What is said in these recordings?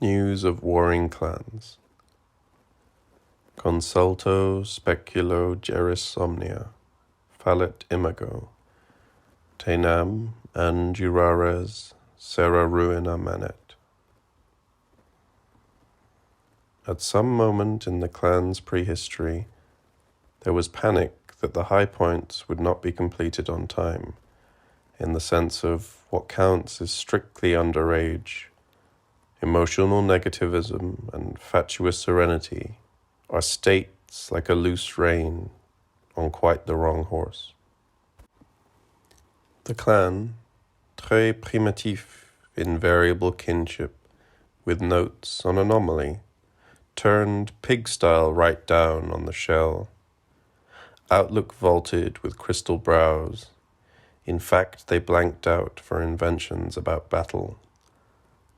News of warring clans. Consulto speculo geris omnia, fallet imago, tenam an jurares sera ruina manet. At some moment in the clan's prehistory, there was panic that the high points would not be completed on time, in the sense of what counts as strictly underage. Emotional negativism and fatuous serenity are states like a loose rein on quite the wrong horse. The clan, très primitif in variable kinship, with notes on anomaly, turned pig-style right down on the shell. Outlook vaulted with crystal brows. In fact, they blanked out for inventions about battle.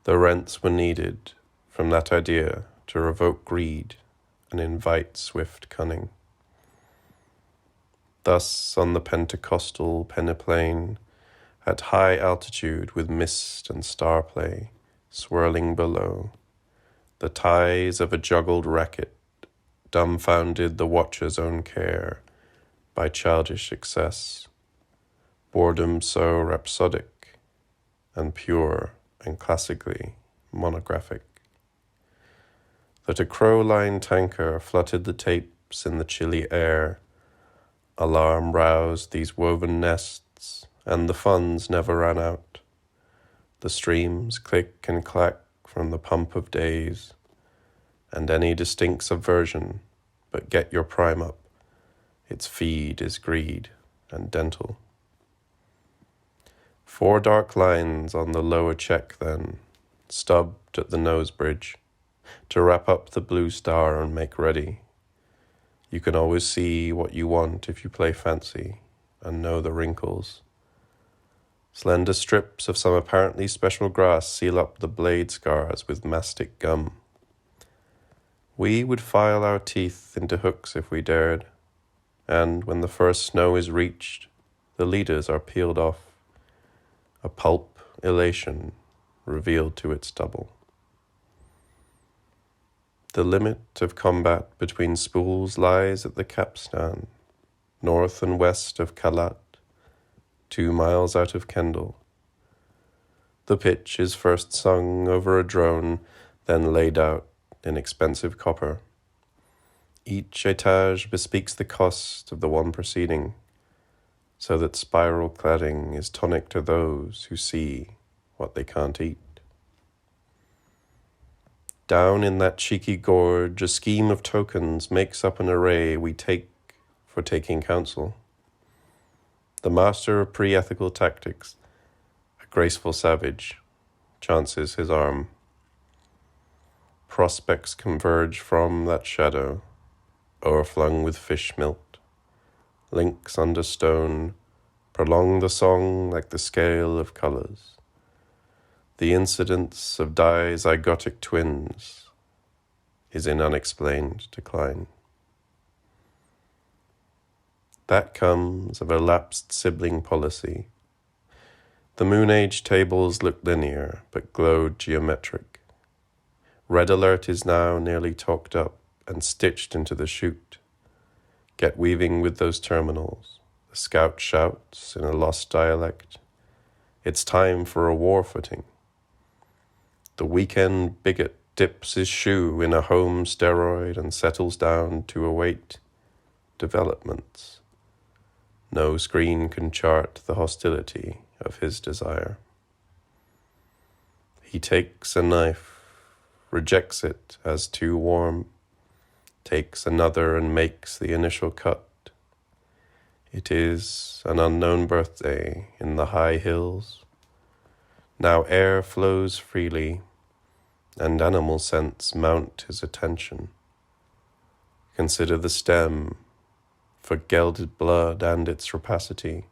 The rents were needed from that idea to revoke greed and invite swift cunning. Thus, on the Pentecostal peneplain, at high altitude with mist and star play swirling below, the ties of a juggled racket dumbfounded the watcher's own care by childish excess, boredom so rhapsodic and pure and classically monographic, that a crow-line tanker fluttered the tapes in the chilly air. Alarm roused these woven nests, and the funds never ran out. The streams click and clack from the pump of days, and any distinct subversion, but get your prime up, its feed is greed and dental. 4 dark lines on the lower check then, stubbed at the nose bridge, to wrap up the blue star and make ready. You can always see what you want if you play fancy and know the wrinkles. Slender strips of some apparently special grass seal up the blade scars with mastic gum. We would file our teeth into hooks if we dared, and when the first snow is reached, the leaders are peeled off, a pulp elation revealed to its double. The limit of combat between spools lies at the capstan, north and west of Kalat, 2 miles out of Kendal. The pitch is first sung over a drone, then laid out in expensive copper. Each étage bespeaks the cost of the one preceding, so that spiral cladding is tonic to those who see what they can't eat. Down in that cheeky gorge, a scheme of tokens makes up an array we take for taking counsel. The master of pre-ethical tactics, a graceful savage, chances his arm. Prospects converge from that shadow, o'erflung with fish milt. Links under stone prolong the song like the scale of colors. The incidence of dizygotic twins is in unexplained decline. That comes of a lapsed sibling policy. The Moon Age tables looked linear, but glowed geometric. Red Alert is now nearly talked up and stitched into the chute. Get weaving with those terminals. The scout shouts in a lost dialect. It's time for a war footing. The weekend bigot dips his shoe in a home steroid and settles down to await developments. No screen can chart the hostility of his desire. He takes a knife, rejects it as too warm, takes another and makes the initial cut. It is an unknown birthday in the high hills. Now air flows freely, and animal scents mount his attention. Consider the stem, for gelded blood and its rapacity.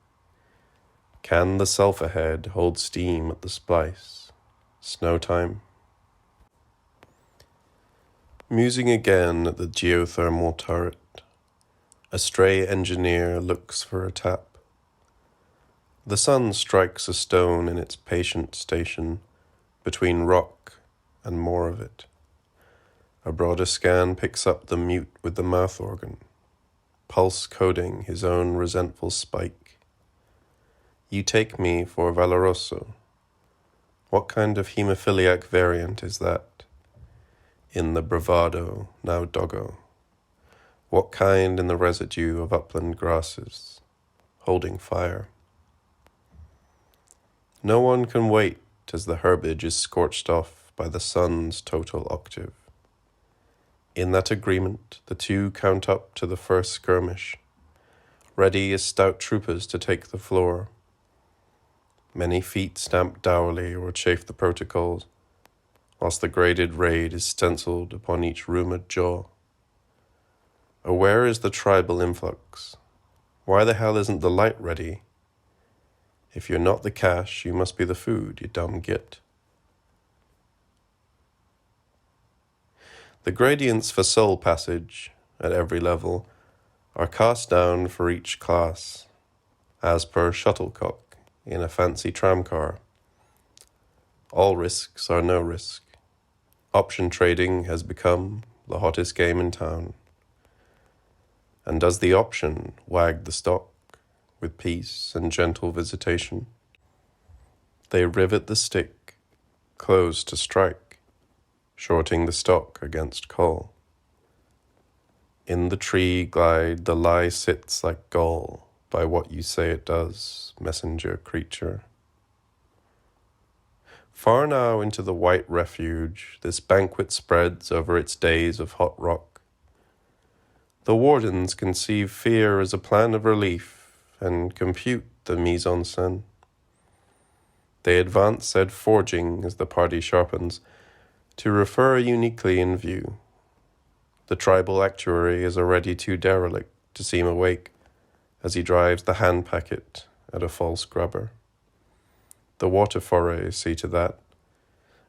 Can the sulphur head hold steam at the splice? Snow time? Musing again at the geothermal turret, a stray engineer looks for a tap. The sun strikes a stone in its patient station between rock and more of it. A broader scan picks up the mute with the mouth organ, pulse coding his own resentful spike. You take me for Valoroso. What kind of hemophiliac variant is that? In the bravado, now doggo. What kind in the residue of upland grasses, holding fire? No one can wait as the herbage is scorched off by the sun's total octave. In that agreement, the two count up to the first skirmish, ready as stout troopers to take the floor. Many feet stamp dourly or chafe the protocols, whilst the graded raid is stenciled upon each rumoured jaw. Oh, where is the tribal influx? Why the hell isn't the light ready? If you're not the cash, you must be the food, you dumb git. The gradients for soul passage, at every level, are cast down for each class, as per shuttlecock in a fancy tramcar. All risks are no risk. Option trading has become the hottest game in town. And does the option wag the stock with peace and gentle visitation? They rivet the stick, close to strike, shorting the stock against call. In the tree glide the lie sits like gall by what you say it does, messenger creature. Far now into the white refuge, this banquet spreads over its days of hot rock. The wardens conceive fear as a plan of relief and compute the mise-en-scène. They advance said forging as the party sharpens, to refer uniquely in view. The tribal actuary is already too derelict to seem awake as he drives the hand packet at a false grubber. The water forays see to that,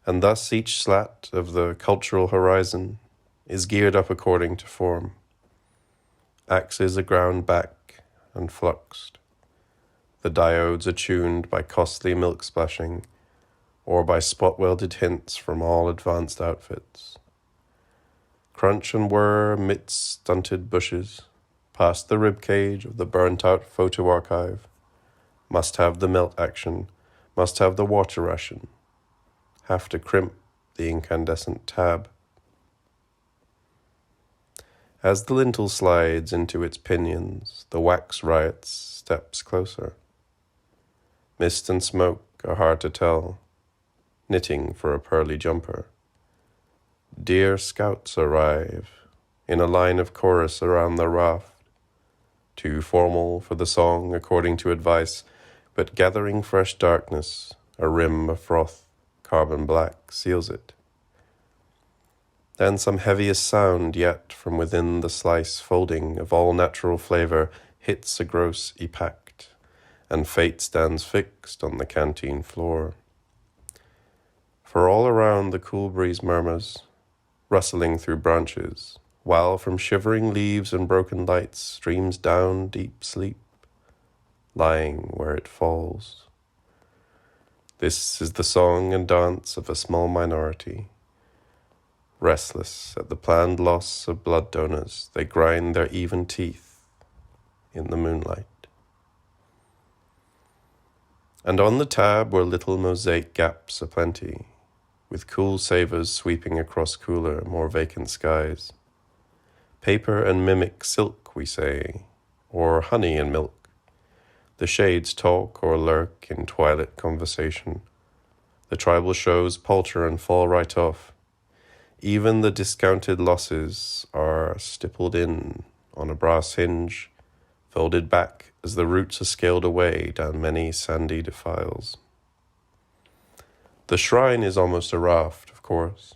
and thus each slat of the cultural horizon is geared up according to form. Axes are ground back and fluxed. The diodes are tuned by costly milk splashing or by spot-welded hints from all advanced outfits. Crunch and whir amidst stunted bushes, past the ribcage of the burnt-out photo archive, must have the melt action, must have the water ration, have to crimp the incandescent tab. As the lintel slides into its pinions, the wax riots steps closer. Mist and smoke are hard to tell, knitting for a pearly jumper. Dear scouts arrive, in a line of chorus around the raft, too formal for the song according to advice, but gathering fresh darkness, a rim of froth, carbon black, seals it. Then some heaviest sound yet from within the slice folding of all natural flavour hits a gross epact, and fate stands fixed on the canteen floor. For all around the cool breeze murmurs, rustling through branches, while from shivering leaves and broken lights streams down deep sleep, lying where it falls. This is the song and dance of a small minority. Restless at the planned loss of blood donors, they grind their even teeth in the moonlight. And on the tab were little mosaic gaps aplenty, with cool savours sweeping across cooler, more vacant skies. Paper and mimic silk, we say, or honey and milk. The shades talk or lurk in twilight conversation. The tribal shows palter and fall right off. Even the discounted losses are stippled in on a brass hinge, folded back as the roots are scaled away down many sandy defiles. The shrine is almost a raft, of course,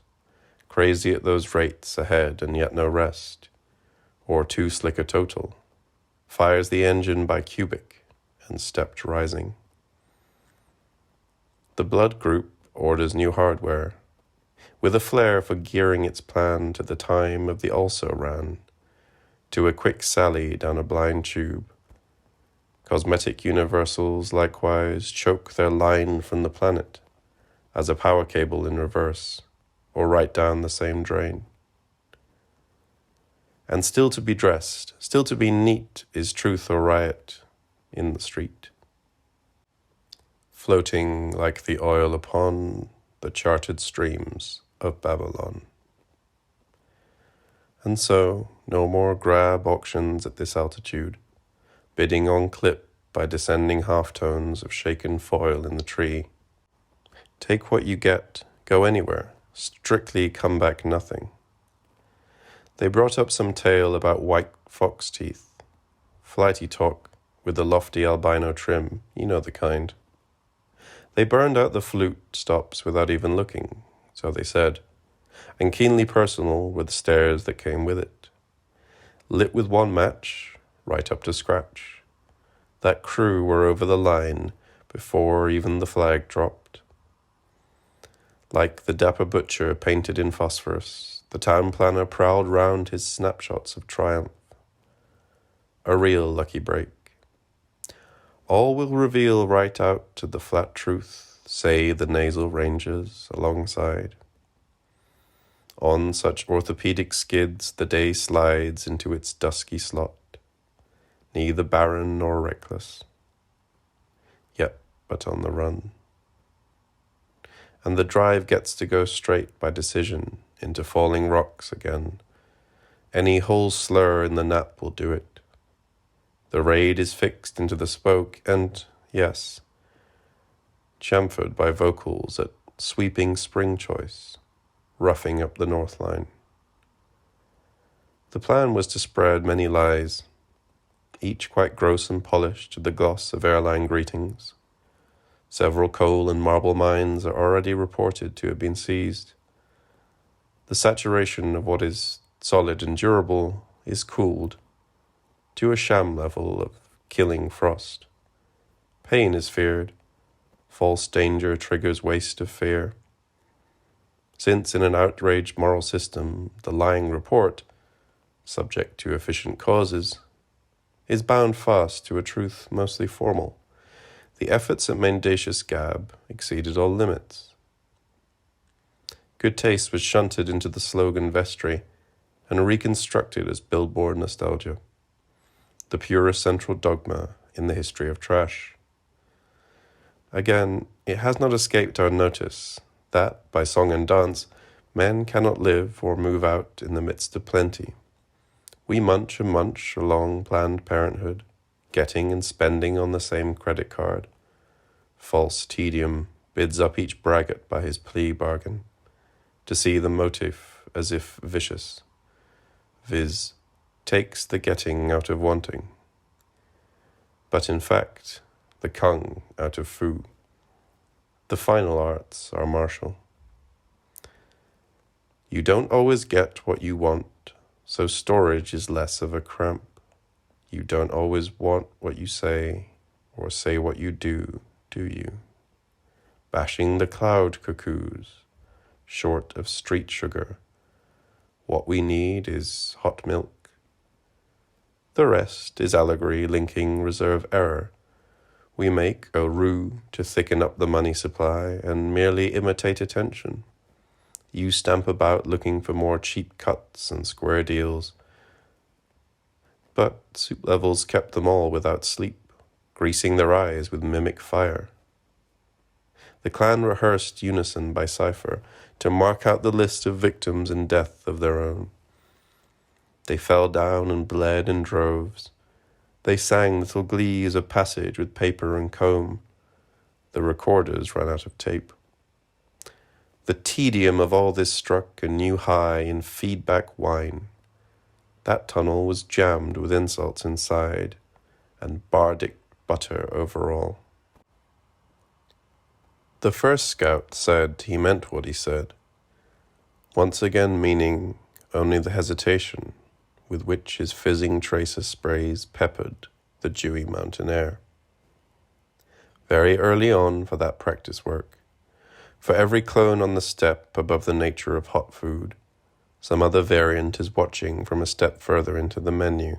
crazy at those rates ahead and yet no rest, or too slick a total, fires the engine by cubic and stepped rising. The blood group orders new hardware, with a flair for gearing its plan to the time of the also ran, to a quick sally down a blind tube. Cosmetic universals likewise choke their line from the planet, as a power cable in reverse, or right down the same drain. And still to be dressed, still to be neat is truth or riot in the street. Floating like the oil upon the charted streams of Babylon. And so, no more grab auctions at this altitude, bidding on clip by descending halftones of shaken foil in the tree. Take what you get, go anywhere, strictly come back nothing. They brought up some tale about white fox teeth, flighty talk with the lofty albino trim, you know the kind. They burned out the flute stops without even looking, so they said, and keenly personal were the stares that came with it. Lit with one match, right up to scratch. That crew were over the line before even the flag dropped. Like the dapper butcher painted in phosphorus, the town planner prowled round his snapshots of triumph. A real lucky break. All will reveal right out to the flat truth, say the nasal rangers alongside. On such orthopedic skids the day slides into its dusky slot, neither barren nor reckless, yet but on the run. And the drive gets to go straight by decision into falling rocks again. Any whole slur in the nap will do it. The raid is fixed into the spoke and, yes, chamfered by vocals at sweeping spring choice, roughing up the north line. The plan was to spread many lies, each quite gross and polished to the gloss of airline greetings. Several coal and marble mines are already reported to have been seized. The saturation of what is solid and durable is cooled to a sham level of killing frost. Pain is feared. False danger triggers waste of fear. Since in an outraged moral system, the lying report, subject to efficient causes, is bound fast to a truth mostly formal, the efforts at mendacious gab exceeded all limits. Good taste was shunted into the slogan vestry and reconstructed as billboard nostalgia, the purest central dogma in the history of trash. Again, it has not escaped our notice that, by song and dance, men cannot live or move out in the midst of plenty. We munch and munch along Planned Parenthood, getting and spending on the same credit card. False tedium bids up each braggart by his plea bargain, to see the motive as if vicious, viz., takes the getting out of wanting. But in fact, the kung out of fu. The final arts are martial. You don't always get what you want, so storage is less of a cramp. You don't always want what you say, or say what you do you? Bashing the cloud cuckoos, short of street sugar. What we need is hot milk. The rest is allegory linking reserve error. We make a roux to thicken up the money supply and merely imitate attention. You stamp about looking for more cheap cuts and square deals. But soup levels kept them all without sleep, greasing their eyes with mimic fire. The clan rehearsed unison by cipher to mark out the list of victims and death of their own. They fell down and bled in droves. They sang little glees of passage with paper and comb. The recorders ran out of tape. The tedium of all this struck a new high in feedback whine. That tunnel was jammed with insults inside, and bardic butter over all. The first scout said he meant what he said, once again meaning only the hesitation with which his fizzing tracer sprays peppered the dewy mountain air. Very early on for that practice work, for every clone on the step above the nature of hot food, some other variant is watching from a step further into the menu.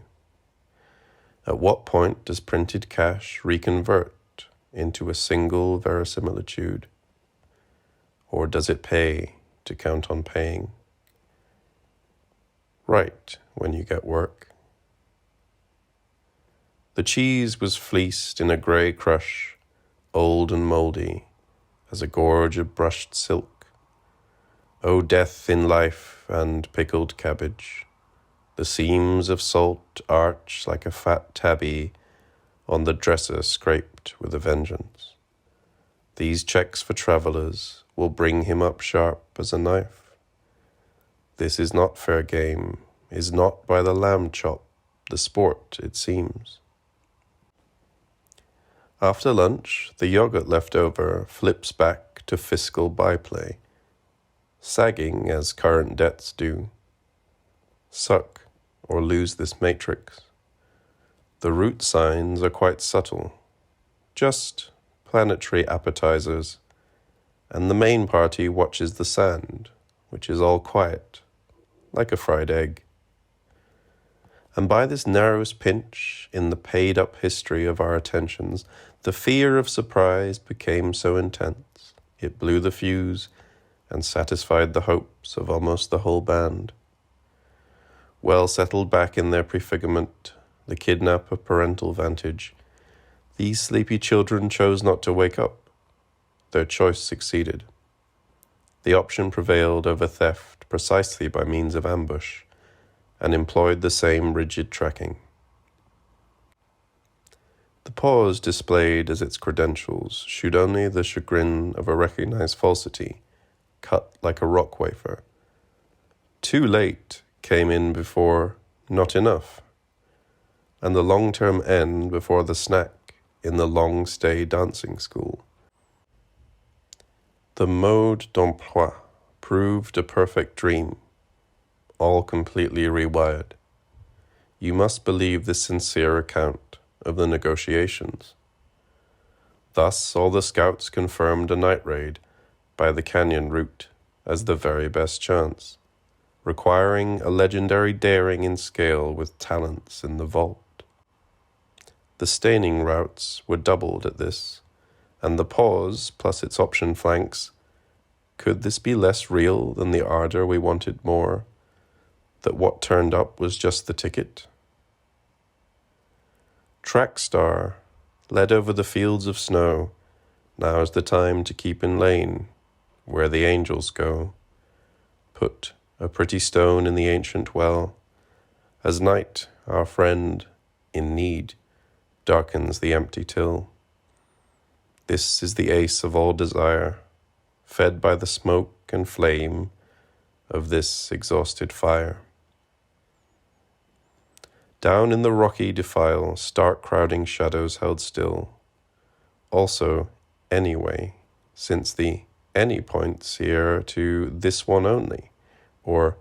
At what point does printed cash reconvert into a single verisimilitude? Or does it pay to count on paying. Right when you get work. The cheese was fleeced in a grey crush, old and mouldy, as a gorge of brushed silk. O death in life and pickled cabbage, the seams of salt arch like a fat tabby on the dresser scraped with a vengeance. These checks for travellers will bring him up sharp as a knife. This is not fair game, is not by the lamb chop, the sport, it seems. After lunch, the yogurt left over flips back to fiscal byplay, sagging as current debts do. Suck or lose this matrix. The root signs are quite subtle, just planetary appetizers, and the main party watches the sand, which is all quiet, like a fried egg. And by this narrowest pinch in the paid-up history of our attentions, the fear of surprise became so intense, it blew the fuse and satisfied the hopes of almost the whole band. Well settled back in their prefigurement, the kidnap of parental vantage, these sleepy children chose not to wake up. Their choice succeeded. The option prevailed over theft precisely by means of ambush, and employed the same rigid tracking. The pause displayed as its credentials shewed only the chagrin of a recognized falsity, cut like a rock wafer. Too late came in before not enough, and the long-term end before the snack in the long-stay dancing school. The mode d'emploi proved a perfect dream, all completely rewired. You must believe this sincere account of the negotiations. Thus all the scouts confirmed a night raid by the canyon route as the very best chance, requiring a legendary daring in scale with talents in the vault. The staining routes were doubled at this, and the pause plus its option flanks. Could this be less real than the ardor we wanted more? That what turned up was just the ticket? Trackstar led over the fields of snow. Now's the time to keep in lane, where the angels go. Put a pretty stone in the ancient well, as night, our friend, in need, darkens the empty till. This is the ace of all desire, fed by the smoke and flame of this exhausted fire. Down in the rocky defile, stark crowding shadows held still. Also, anyway, since the any points here to this one only, or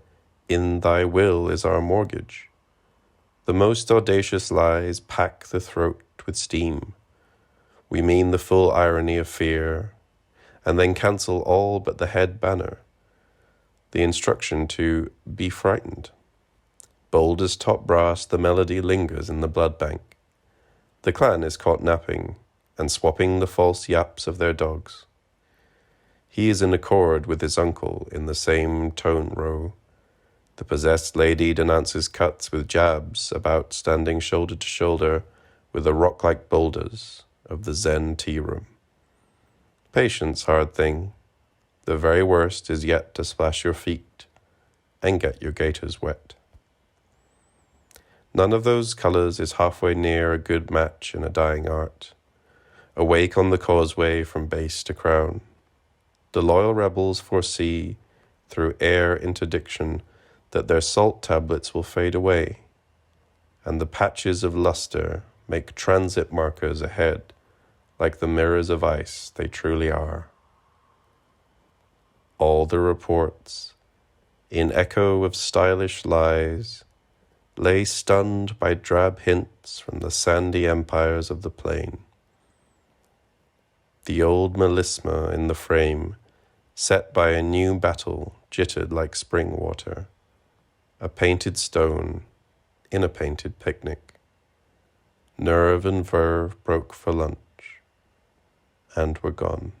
in thy will is our mortgage. The most audacious lies pack the throat with steam. We mean the full irony of fear, and then cancel all but the head banner, the instruction to be frightened. Bold as top brass, the melody lingers in the blood bank. The clan is caught napping and swapping the false yaps of their dogs. He is in accord with his uncle in the same tone row. The possessed lady denounces cuts with jabs about standing shoulder to shoulder with the rock-like boulders of the Zen tea room. Patience, hard thing. The very worst is yet to splash your feet and get your gaiters wet. None of those colours is halfway near a good match in a dying art. Awake on the causeway from base to crown, the loyal rebels foresee, through air interdiction, that their salt tablets will fade away, and the patches of lustre make transit markers ahead, like the mirrors of ice they truly are. All the reports, in echo of stylish lies, lay stunned by drab hints from the sandy empires of the plain. The old melisma in the frame, set by a new battle, jittered like spring water, a painted stone in a painted picnic. Nerve and verve broke for lunch, and were gone.